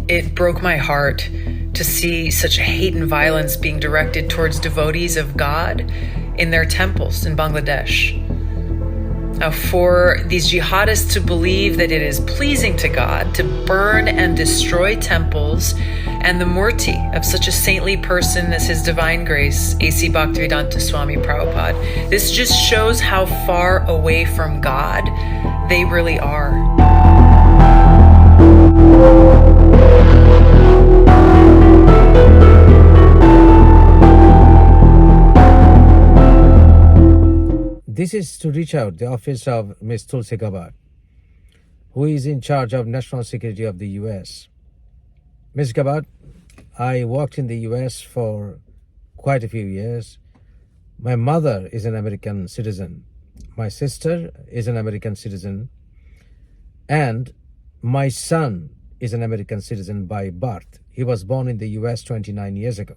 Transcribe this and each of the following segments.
It broke my heart to see such hate and violence being directed towards devotees of God in their temples in Bangladesh. Now, for these jihadists to believe that it is pleasing to God to burn and destroy temples and the murti of such a saintly person as His Divine Grace, A.C. Bhaktivedanta Swami Prabhupada, this just shows how far away from God they really are. This is to reach out the office of Ms. Tulsi Gabbard, who is in charge of national security of the U.S. Ms. Gabbard, I worked in the U.S. for quite a few years. My mother is an American citizen. My sister is an American citizen. And my son is an American citizen by birth. He was born in the U.S. 29 years ago.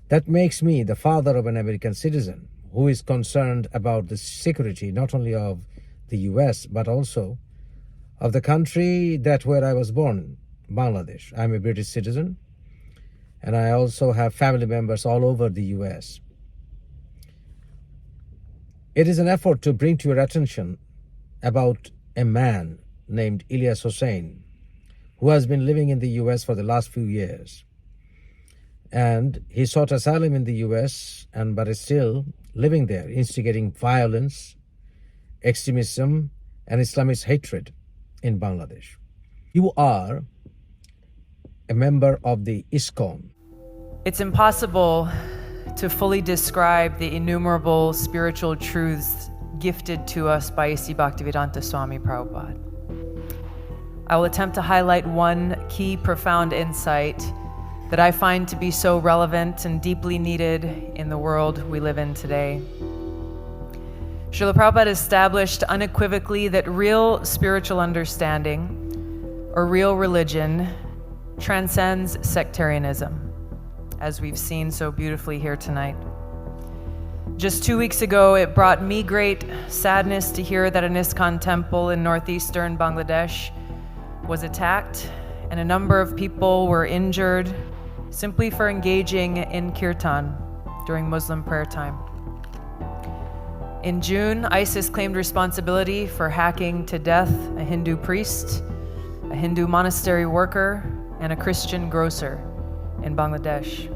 That makes me the father of an American citizen who is concerned about the security not only of the US, but also of the country where I was born, Bangladesh. I'm a British citizen, and I also have family members all over the US. It is an effort to bring to your attention about a man named Ilyas Hussain, who has been living in the US for the last few years. And he sought asylum in the US, but is still living there, instigating violence, extremism, and Islamist hatred in Bangladesh. You are a member of the ISKCON. It's impossible to fully describe the innumerable spiritual truths gifted to us by A.C. Bhaktivedanta Swami Prabhupada. I will attempt to highlight one key profound insight that I find to be so relevant and deeply needed in the world we live in today. Srila Prabhupada established unequivocally that real spiritual understanding, or real religion, transcends sectarianism, as we've seen so beautifully here tonight. Just 2 weeks ago, it brought me great sadness to hear that an ISKCON temple in northeastern Bangladesh was attacked, and a number of people were injured simply for engaging in kirtan during Muslim prayer time. In June, ISIS claimed responsibility for hacking to death a Hindu priest, a Hindu monastery worker, and a Christian grocer in Bangladesh.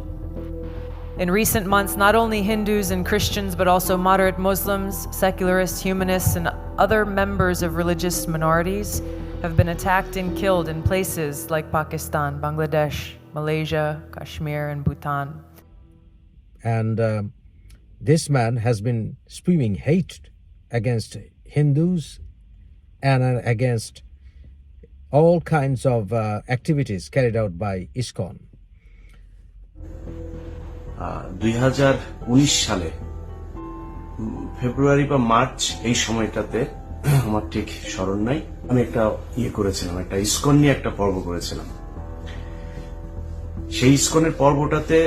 In recent months, not only Hindus and Christians, but also moderate Muslims, secularists, humanists, and other members of religious minorities have been attacked and killed in places like Pakistan, Bangladesh, Malaysia, Kashmir, and Bhutan. And this man has been spewing hate against Hindus and against all kinds of activities carried out by ISKCON. 2019 সালে ফেব্রুয়ারি বা March এই সময়টাতে আমার ঠিক স্মরণ নাই, আমি একটা করেছিলাম, একটা ইসকন নিয়ে একটা পর্ব করেছিলাম। সেই ইসকনের পর্বটাতে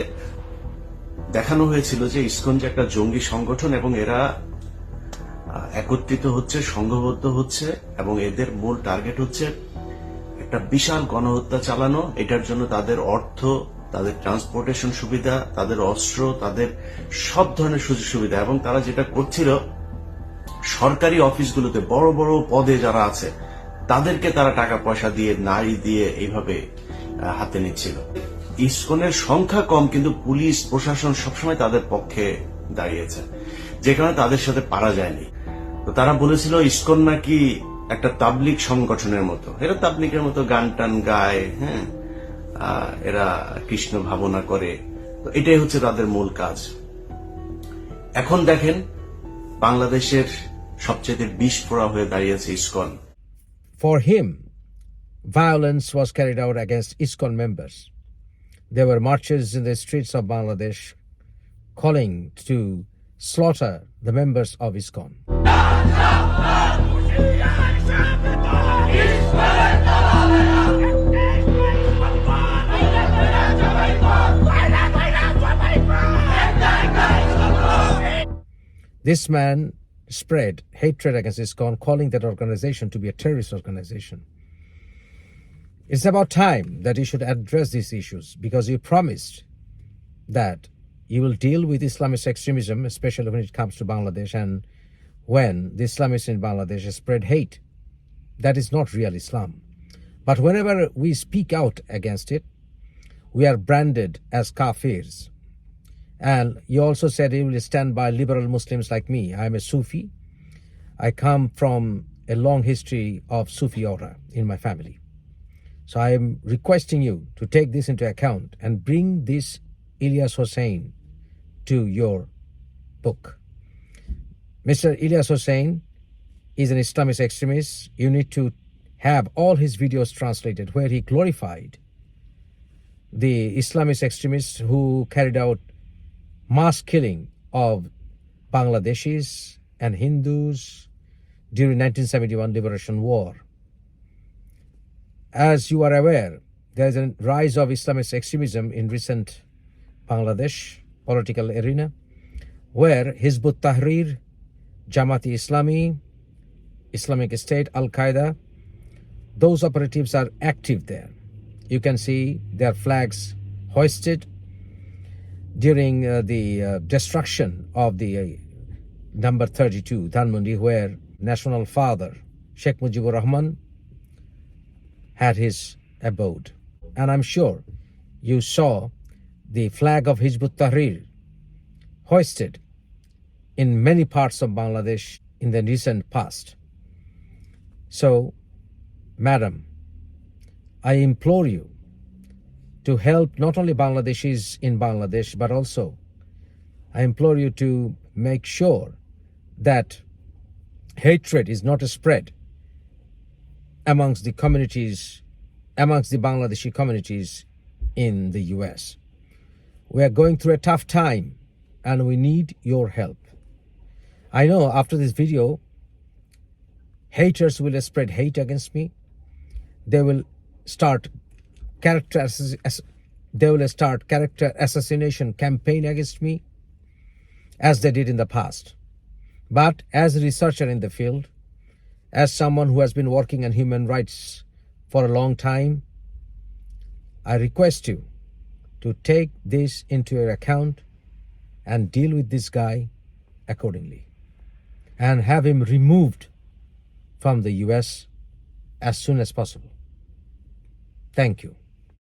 দেখানো হয়েছিল যে ইসকন যে একটা জঙ্গি সংগঠন এবং এরা একত্রিত হচ্ছে, সংঘবদ্ধ হচ্ছে এবং এদের মূল টার্গেট হচ্ছে একটা বিশাল গণহত্যা চালানো। এটার জন্য তাদের অর্থ, তাদের ট্রান্সপোর্টেশন সুবিধা, তাদের অস্ত্র, তাদের সব ধরনের সুযোগ সুবিধা, এবং তারা যেটা করছিল সরকারি অফিসগুলোতে বড় বড় পদে যারা আছে তাদেরকে তারা টাকা পয়সা দিয়ে, নারী দিয়ে এইভাবে হাতে নিচ্ছিল। ইসকনের সংখ্যা কম, কিন্তু পুলিশ প্রশাসন সবসময় তাদের পক্ষে দাঁড়িয়েছে, যে কারণে তাদের সাথে পারা যায়নি। তো তারা বলেছিল ইসকন নাকি একটা তাবলিগ সংগঠনের মতো, এরা তাবলিগের মতো গান টান গায়, হ্যাঁ, এরা কৃষ্ণ ভাবনা করে, তো এটাই হচ্ছে তাদের মূল কাজ। এখন দেখেন বাংলাদেশের সবচেয়ে বিস্ফোরা হয়ে দাঁড়িয়েছে ISKCON. For him, violence was carried out against ISKCON members. There were marches in the streets of Bangladesh calling to slaughter the members of ISKCON. This man spread hatred against ISKCON, calling that organization to be a terrorist organization. It's about time that you should address these issues, because you promised that you will deal with Islamist extremism, especially when it comes to Bangladesh, and when the Islamists in Bangladesh spread hate. That is not real Islam. But whenever we speak out against it, we are branded as kafirs. And you also said you will stand by liberal Muslims like me. I am a Sufi. I come from a long history of Sufi aura in my family. So I am requesting you to take this into account and bring this Ilyas Hussein to your book. Mr. Ilyas Hussein is an Islamist extremist. You need to have all his videos translated where he glorified the Islamist extremists who carried out mass killing of Bangladeshis and Hindus during 1971 Liberation War. As you are aware, there is a rise of Islamist extremism in recent Bangladesh political arena, where Hizb ut-Tahrir, Jamaat-e-Islami, Islamic State, Al-Qaeda, those operatives are active there. You can see their flags hoisted during the destruction of the number 32, Dhanmondi, where national father Sheikh Mujibur Rahman had his abode. And I'm sure you saw the flag of Hizb ut-Tahrir hoisted in many parts of Bangladesh in the recent past. So, madam, I implore you to help not only Bangladeshis in Bangladesh, but also I implore you to make sure that hatred is not spread amongst the communities, amongst the Bangladeshi communities in the US. We are going through a tough time and we need your help. I know after this video, haters will spread hate against me. They will start character assassination campaign against me, as they did in the past. But as a researcher in the field, as someone who has been working on human rights for a long time, I request you to take this into your account and deal with this guy accordingly and have him removed from the US as soon as possible. Thank you.